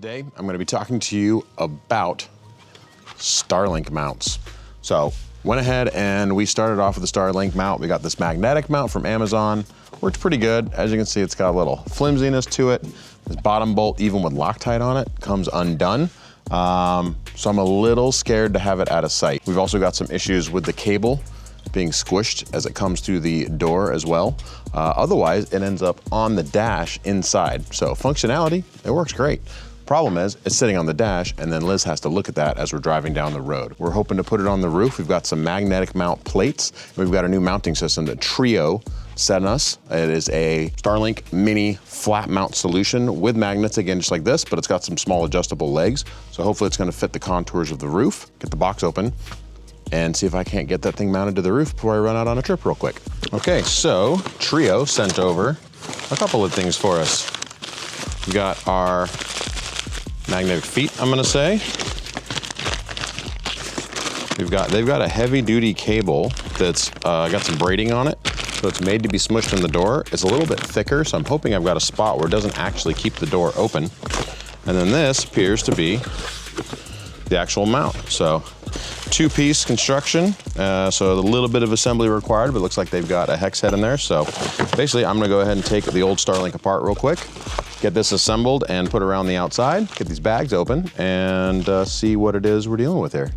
Today, I'm going to be talking to you about Starlink mounts. So, went ahead and we started off with the Starlink mount. We got this magnetic mount from Amazon. Worked pretty good. As you can see, it's got a little flimsiness to it. This bottom bolt, even with Loctite on it, comes undone. So I'm a little scared to have it out of sight. We've also got some issues with the cable being squished as it comes through the door as well. Otherwise, it ends up on the dash inside. So functionality, it works great. Problem is, it's sitting on the dash, and then Liz has to look at that as we're driving down the road. We're hoping to put it on the roof. We've got some magnetic mount plates. We've got a new mounting system that Trio sent us. It is a Starlink Mini Flatmount solution with magnets, again, just like this, but it's got some small adjustable legs. So hopefully it's gonna fit the contours of the roof. Get the box open and see if I can't get that thing mounted to the roof before I run out on a trip real quick. Okay, so Trio sent over a couple of things for us. We got our magnetic feet, I'm gonna say. They've got a heavy duty cable that's got some braiding on it. So it's made to be smushed in the door. It's a little bit thicker, so I'm hoping I've got a spot where it doesn't actually keep the door open. And then this appears to be the actual mount. So two-piece construction, so a little bit of assembly required, but it looks like they've got a hex head in there. So basically, I'm gonna go ahead and take the old Starlink apart real quick, get this assembled and put around the outside, get these bags open, and see what it is we're dealing with here.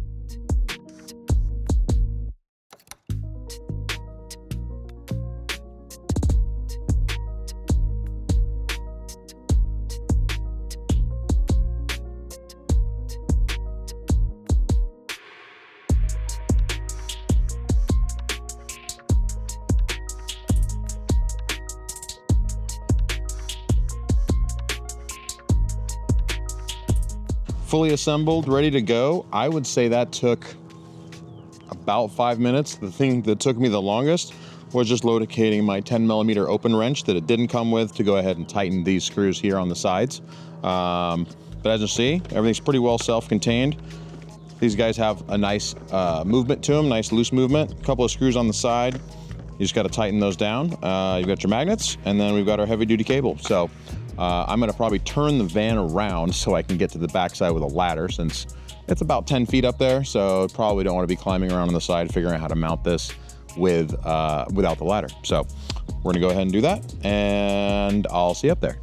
Fully assembled, ready to go. I would say that took about 5 minutes. The thing that took me the longest was just locating my 10mm open wrench that it didn't come with to go ahead and tighten these screws here on the sides. But as you see, everything's pretty well self-contained. These guys have a nice movement to them, nice loose movement. A couple of screws on the side. You just got to tighten those down. You've got your magnets, and then we've got our heavy-duty cable. So I'm gonna probably turn the van around so I can get to the backside with a ladder, since it's about 10 feet up there, so probably don't want to be climbing around on the side figuring out how to mount this with without the ladder. So we're gonna go ahead and do that, and I'll see you up there.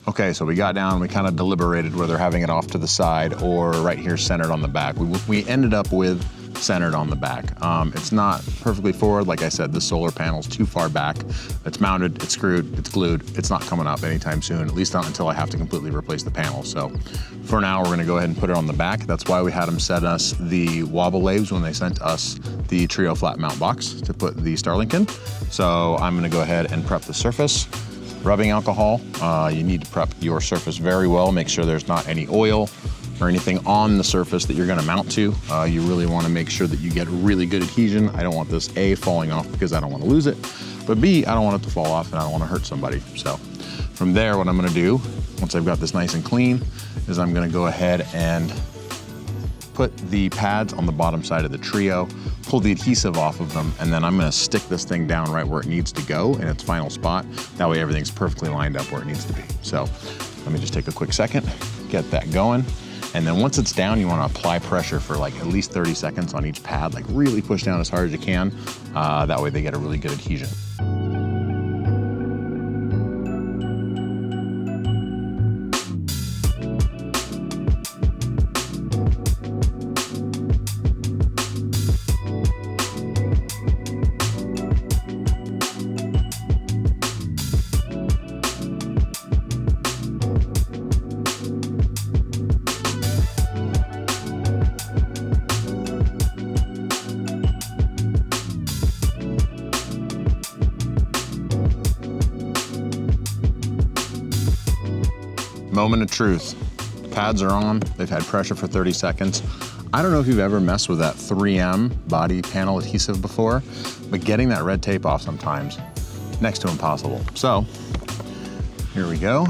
Okay, so we got down, we kind of deliberated whether having it off to the side or right here centered on the back. We ended up with centered on the back. It's not perfectly forward. Like I said, the solar panel's too far back. It's mounted, it's screwed, it's glued. It's not coming up anytime soon, at least not until I have to completely replace the panel. So for now, we're gonna go ahead and put it on the back. That's why we had them set us the wobble labs when they sent us the Trio Flatmount box to put the Starlink in. So I'm gonna go ahead and prep the surface. Rubbing alcohol, you need to prep your surface very well. Make sure there's not any oil or anything on the surface that you're gonna mount to. You really wanna make sure that you get really good adhesion. I don't want this A, falling off because I don't wanna lose it, but B, I don't want it to fall off and I don't wanna hurt somebody. So from there, what I'm gonna do, once I've got this nice and clean, is I'm gonna go ahead and put the pads on the bottom side of the Trio, pull the adhesive off of them, and then I'm gonna stick this thing down right where it needs to go in its final spot. That way everything's perfectly lined up where it needs to be. So let me just take a quick second, get that going. And then once it's down, you wanna apply pressure for like at least 30 seconds on each pad, like really push down as hard as you can. That way they get a really good adhesion. Moment of truth. Pads are on, they've had pressure for 30 seconds. I don't know if you've ever messed with that 3M body panel adhesive before, but getting that red tape off sometimes, next to impossible. So, here we go.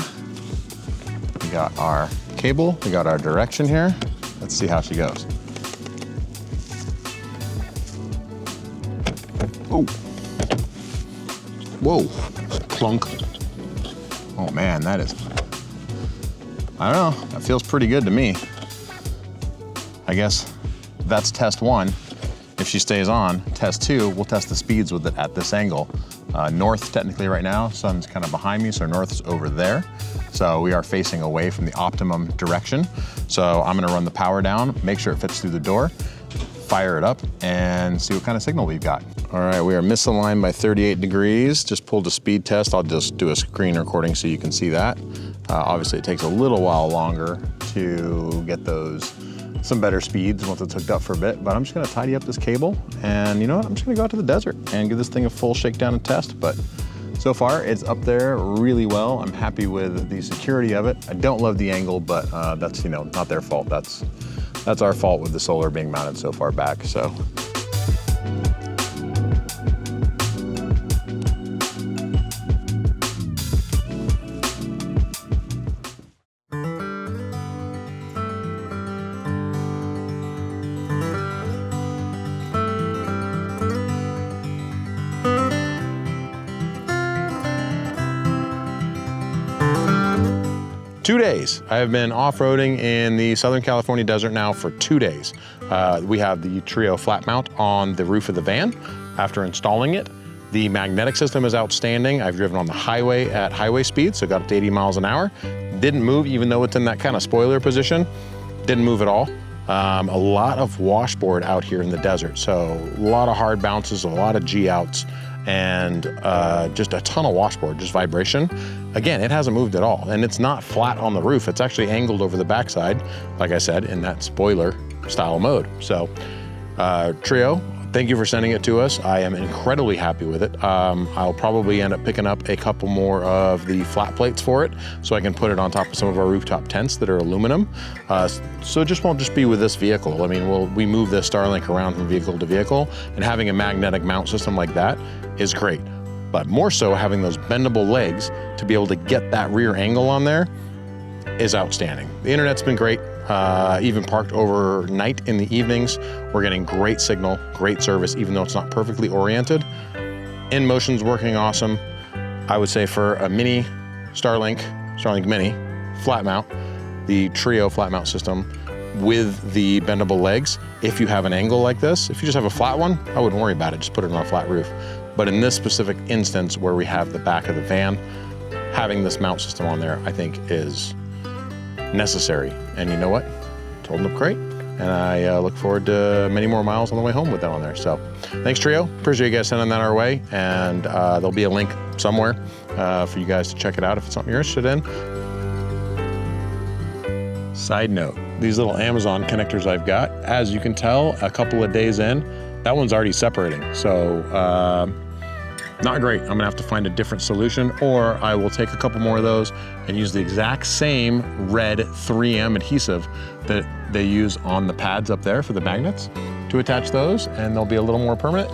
We got our cable, we got our direction here. Let's see how she goes. Oh. Whoa, clunk. Oh man, that is, I don't know, that feels pretty good to me. I guess that's test 1. If she stays on, test 2, we'll test the speeds with it at this angle. North technically right now, sun's kind of behind me, so north is over there. So we are facing away from the optimum direction. So I'm gonna run the power down, make sure it fits through the door, fire it up, and see what kind of signal we've got. All right, we are misaligned by 38 degrees. Just pulled a speed test. I'll just do a screen recording so you can see that. Obviously it takes a little while longer to get those some better speeds once it's hooked up for a bit, but I'm just gonna tidy up this cable, and you know what, I'm just gonna go out to the desert and give this thing a full shakedown and test. But so far it's up there really well. I'm happy with the security of it. I don't love the angle, but that's, you know, not their fault. That's our fault with the solar being mounted so far back, so. 2 days. I have been off-roading in the Southern California desert now for 2 days. We have the Trio Flatmount on the roof of the van after installing it. The magnetic system is outstanding. I've driven on the highway at highway speed, so got up to 80 miles an hour. Didn't move, even though it's in that kind of spoiler position. Didn't move at all. A lot of washboard out here in the desert, so a lot of hard bounces, a lot of G-outs, and just a ton of washboard, just vibration. Again, it hasn't moved at all, and it's not flat on the roof. It's actually angled over the backside, like I said, in that spoiler style mode. So Trio, thank you for sending it to us. I am incredibly happy with it. I'll probably end up picking up a couple more of the flat plates for it so I can put it on top of some of our rooftop tents that are aluminum. So it just won't just be with this vehicle. I mean, we move this Starlink around from vehicle to vehicle, and having a magnetic mount system like that is great. But more so, having those bendable legs to be able to get that rear angle on there is outstanding. The internet's been great. Even parked overnight in the evenings. We're getting great signal, great service, even though it's not perfectly oriented. InMotion's working awesome. I would say for a mini Starlink Mini Flatmount, the Trio Flatmount system with the bendable legs, if you have an angle like this, if you just have a flat one, I wouldn't worry about it, just put it on a flat roof. But in this specific instance where we have the back of the van, having this mount system on there, I think is necessary. And you know what? It's holding up great. And I look forward to many more miles on the way home with that on there. So thanks, Trio. Appreciate you guys sending that our way. And there'll be a link somewhere for you guys to check it out if it's something you're interested in. Side note, these little Amazon connectors I've got, as you can tell, a couple of days in, that one's already separating. So not great. I'm gonna have to find a different solution, or I will take a couple more of those and use the exact same red 3M adhesive that they use on the pads up there for the magnets to attach those, and they'll be a little more permanent.